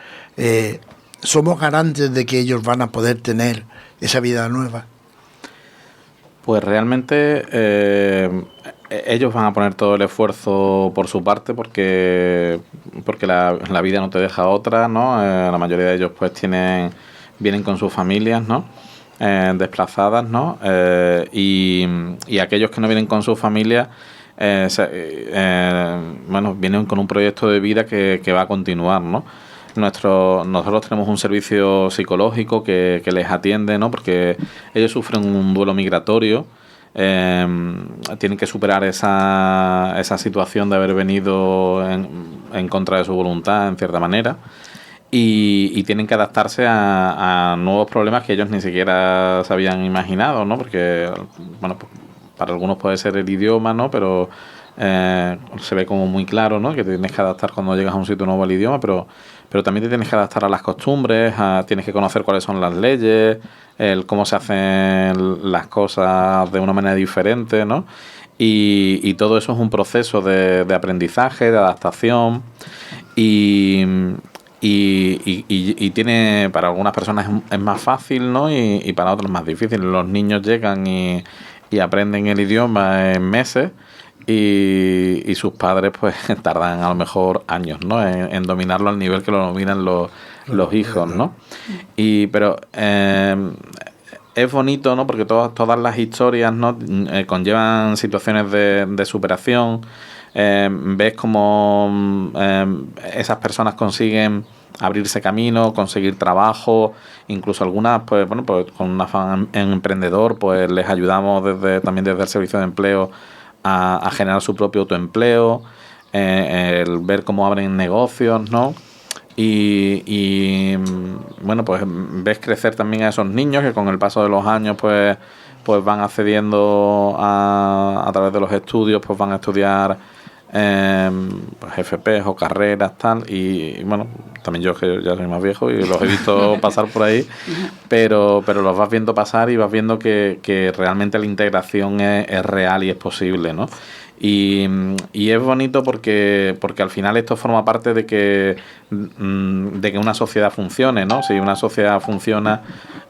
somos garantes de que ellos van a poder tener esa vida nueva. Pues realmente ellos van a poner todo el esfuerzo por su parte porque la vida no te deja otra, ¿no? La mayoría de ellos pues vienen con sus familias, ¿no? Desplazadas, ¿no? Y aquellos que no vienen con sus familias, vienen con un proyecto de vida que va a continuar, ¿no? Nosotros tenemos un servicio psicológico que les atiende, ¿no? Porque ellos sufren un duelo migratorio, tienen que superar esa situación de haber venido en contra de su voluntad, en cierta manera, y tienen que adaptarse a nuevos problemas que ellos ni siquiera se habían imaginado, ¿no? Porque, bueno, para algunos puede ser el idioma, ¿no? Pero se ve como muy claro, ¿no? Que te tienes que adaptar cuando llegas a un sitio nuevo al idioma, pero también te tienes que adaptar a las costumbres, tienes que conocer cuáles son las leyes, cómo se hacen las cosas de una manera diferente, ¿no? Y todo eso es un proceso de aprendizaje, de adaptación y tiene, para algunas personas es más fácil, ¿no? Y para otros más difícil. Los niños llegan y aprenden el idioma en meses y sus padres pues tardan a lo mejor años, ¿no? en dominarlo al nivel que lo dominan los hijos, ¿no? Pero es bonito, ¿no? Porque todas las historias, ¿no? Conllevan situaciones de superación. Ves cómo esas personas consiguen abrirse camino, conseguir trabajo, incluso algunas pues con un afán emprendedor pues les ayudamos también desde el servicio de empleo a generar su propio autoempleo, el ver cómo abren negocios, ¿no? Y pues ves crecer también a esos niños que con el paso de los años pues van accediendo a través de los estudios, pues van a estudiar pues FPs o carreras, tal, y bueno, también yo que ya soy más viejo y los he visto pasar por ahí, pero los vas viendo pasar y vas viendo que realmente la integración es real y es posible, ¿no? Y es bonito porque al final esto forma parte de que una sociedad funcione, ¿no? Si una sociedad funciona,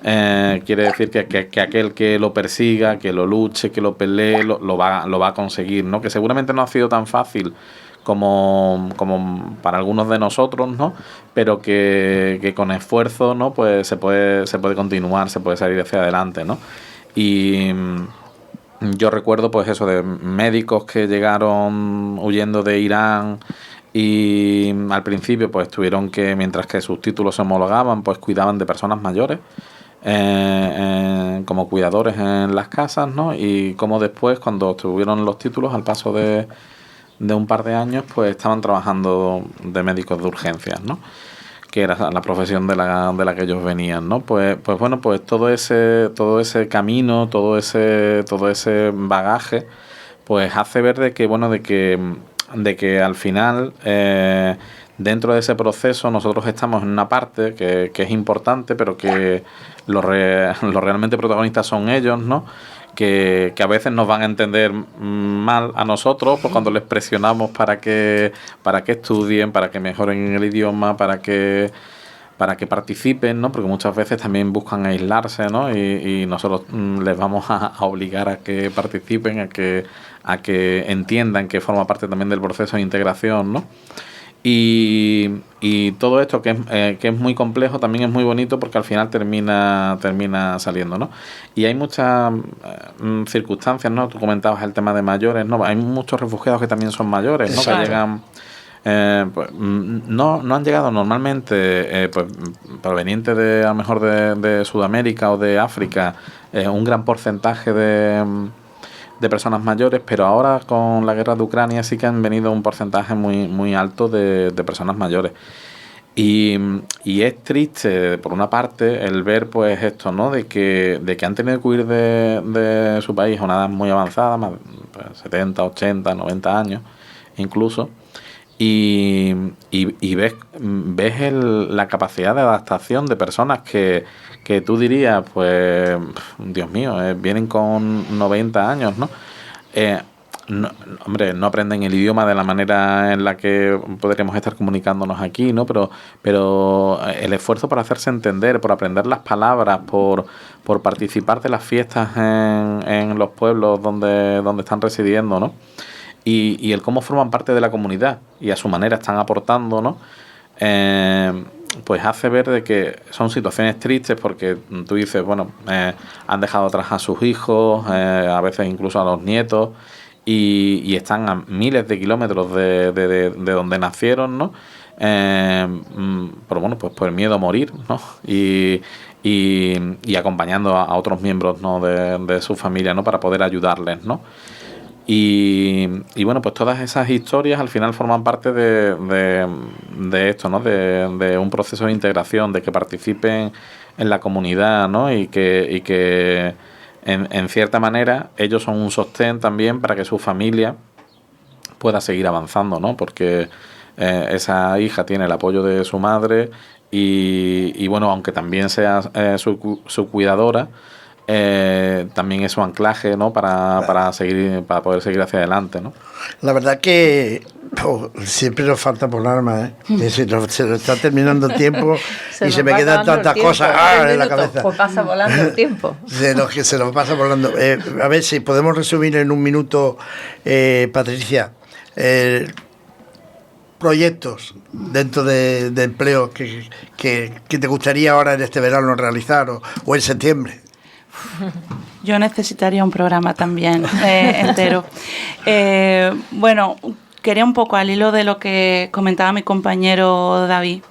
quiere decir que aquel que lo persiga, que lo luche, que lo pelee, lo va a conseguir, ¿no? Que seguramente no ha sido tan fácil como para algunos de nosotros, ¿no? Pero que con esfuerzo, ¿no? Pues se puede continuar, se puede salir hacia adelante, ¿no? Y yo recuerdo pues eso de médicos que llegaron huyendo de Irán y al principio pues tuvieron que, mientras que sus títulos se homologaban, pues cuidaban de personas mayores como cuidadores en las casas, ¿no? Y como después, cuando tuvieron los títulos, al paso de un par de años, pues estaban trabajando de médicos de urgencias, ¿no? Que era la profesión de la que ellos venían, ¿no? Pues bueno, pues todo ese camino, todo ese bagaje, pues hace ver de que al final dentro de ese proceso nosotros estamos en una parte que es importante, pero que los realmente protagonistas son ellos, ¿no? Que a veces nos van a entender mal a nosotros pues cuando les presionamos para que estudien, para que mejoren el idioma, para que participen, ¿no? Porque muchas veces también buscan aislarse, ¿no? Y nosotros les vamos a obligar a que participen, a que entiendan que forma parte también del proceso de integración, ¿no? Y todo esto que es muy complejo también es muy bonito porque al final termina saliendo, ¿no? Y hay muchas circunstancias, ¿no? Tú comentabas el tema de mayores, ¿no? Hay muchos refugiados que también son mayores, ¿no? Claro. Que llegan pues, no han llegado normalmente pues provenientes a lo mejor de Sudamérica o de África, un gran porcentaje de personas mayores, pero ahora con la guerra de Ucrania sí que han venido un porcentaje muy muy alto de personas mayores. Y es triste, por una parte, el ver pues esto, ¿no? De que han tenido que huir de su país a una edad muy avanzada, más pues, 70, 80, 90 años incluso, y ves la capacidad de adaptación de personas que tú dirías, pues, Dios mío, vienen con 90 años, ¿no? No, hombre, no aprenden el idioma de la manera en la que podríamos estar comunicándonos aquí, ¿no? Pero el esfuerzo por hacerse entender, por aprender las palabras, por participar de las fiestas en los pueblos donde están residiendo, ¿no? Y el cómo forman parte de la comunidad y a su manera están aportando, ¿no? Pues hace ver de que son situaciones tristes porque tú dices, bueno, han dejado atrás a sus hijos, a veces incluso a los nietos, y están a miles de kilómetros de donde nacieron, ¿no? Pero bueno, pues por el miedo a morir, ¿no? Y acompañando a otros miembros, ¿no? de su familia, ¿no? Para poder ayudarles, ¿no? Y bueno, pues todas esas historias al final forman parte de esto, ¿no? De un proceso de integración, de que participen en la comunidad, ¿no? Y que en cierta manera ellos son un sostén también para que su familia pueda seguir avanzando, ¿no? Porque esa hija tiene el apoyo de su madre y bueno, aunque también sea su cuidadora, también es su anclaje, ¿no? Para poder seguir hacia adelante, ¿no? La verdad que siempre nos falta por arma, ¿eh? Se nos está terminando el tiempo y se me quedan tantas cosas en la cabeza. Pues pasa volando el tiempo. Se nos pasa volando. A ver si podemos resumir en un minuto, Patricia, proyectos dentro de empleo que te gustaría ahora en este verano realizar o en septiembre. Yo necesitaría un programa también entero. Bueno, quería un poco al hilo de lo que comentaba mi compañero David.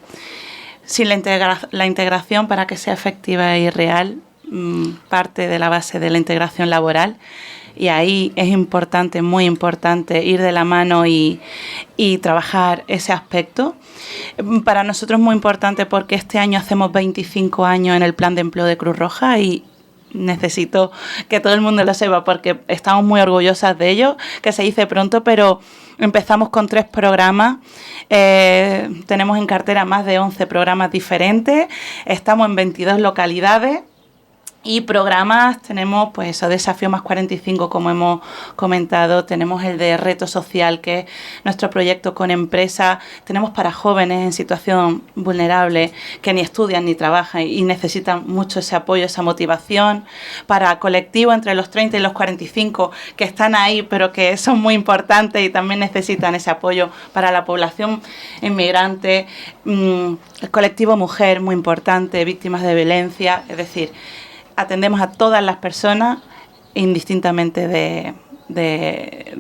Sin la integración, para que sea efectiva y real, parte de la base de la integración laboral. Y ahí es importante, muy importante, ir de la mano y trabajar ese aspecto. Para nosotros es muy importante porque este año hacemos 25 años en el Plan de Empleo de Cruz Roja y necesito que todo el mundo lo sepa porque estamos muy orgullosas de ello, que se dice pronto, pero empezamos con 3 programas, tenemos en cartera más de 11 programas diferentes, estamos en 22 localidades. Y programas tenemos, pues eso, Desafío más 45, como hemos comentado, tenemos el de Reto Social, que es nuestro proyecto con empresas, tenemos para jóvenes en situación vulnerable, que ni estudian ni trabajan y necesitan mucho ese apoyo, esa motivación, para colectivos entre los 30 y los 45, que están ahí, pero que son muy importantes y también necesitan ese apoyo, para la población inmigrante, el colectivo mujer, muy importante, víctimas de violencia, es decir, atendemos a todas las personas indistintamente de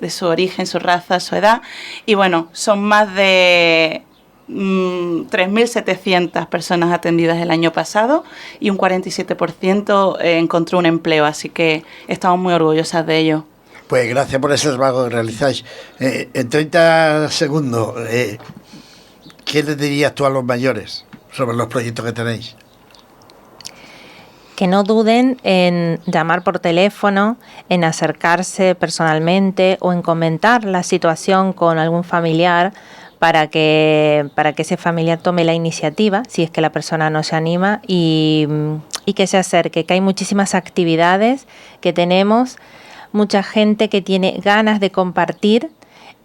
su origen, su raza, su edad. Y bueno, son más de 3.700 personas atendidas el año pasado y un 47% encontró un empleo, así que estamos muy orgullosas de ello. Pues gracias por ese trabajo que realizáis. En 30 segundos, ¿qué les dirías tú a los mayores sobre los proyectos que tenéis? Que no duden en llamar por teléfono, en acercarse personalmente o en comentar la situación con algún familiar para que ese familiar tome la iniciativa, si es que la persona no se anima, y que se acerque, que hay muchísimas actividades que tenemos, mucha gente que tiene ganas de compartir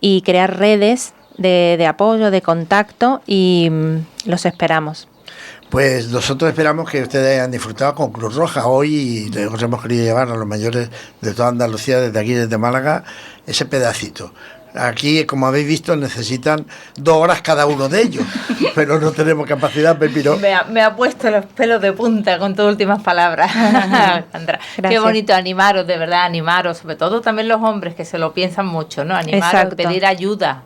y crear redes de apoyo, de contacto, y los esperamos. Pues nosotros esperamos que ustedes hayan disfrutado con Cruz Roja hoy y os hemos querido llevar a los mayores de toda Andalucía, desde aquí, desde Málaga, ese pedacito. Aquí, como habéis visto, necesitan 2 horas cada uno de ellos, pero no tenemos capacidad, Pepino. Me ha puesto los pelos de punta con tus últimas palabras, Sandra. Qué bonito animaros, de verdad, animaros, sobre todo también los hombres que se lo piensan mucho, ¿no? Animaros, pedir ayuda.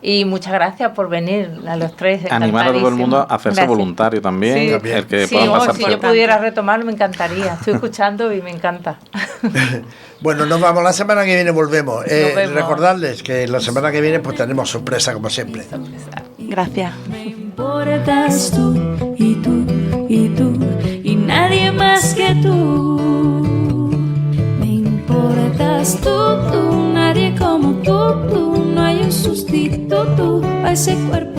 Y muchas gracias por venir a los 3. Animar a todo el mundo a hacerse voluntario también. Sí, el que si yo pudiera retomarlo me encantaría. Estoy escuchando y me encanta. Bueno, nos vamos. La semana que viene volvemos. Recordarles que la semana que viene pues tenemos sorpresa como siempre. Gracias. importas tú, y tú, y tú, y nadie más que tú. Me importas tú, tú, nadie como tú, tú. No hay un sustituto a ese cuerpo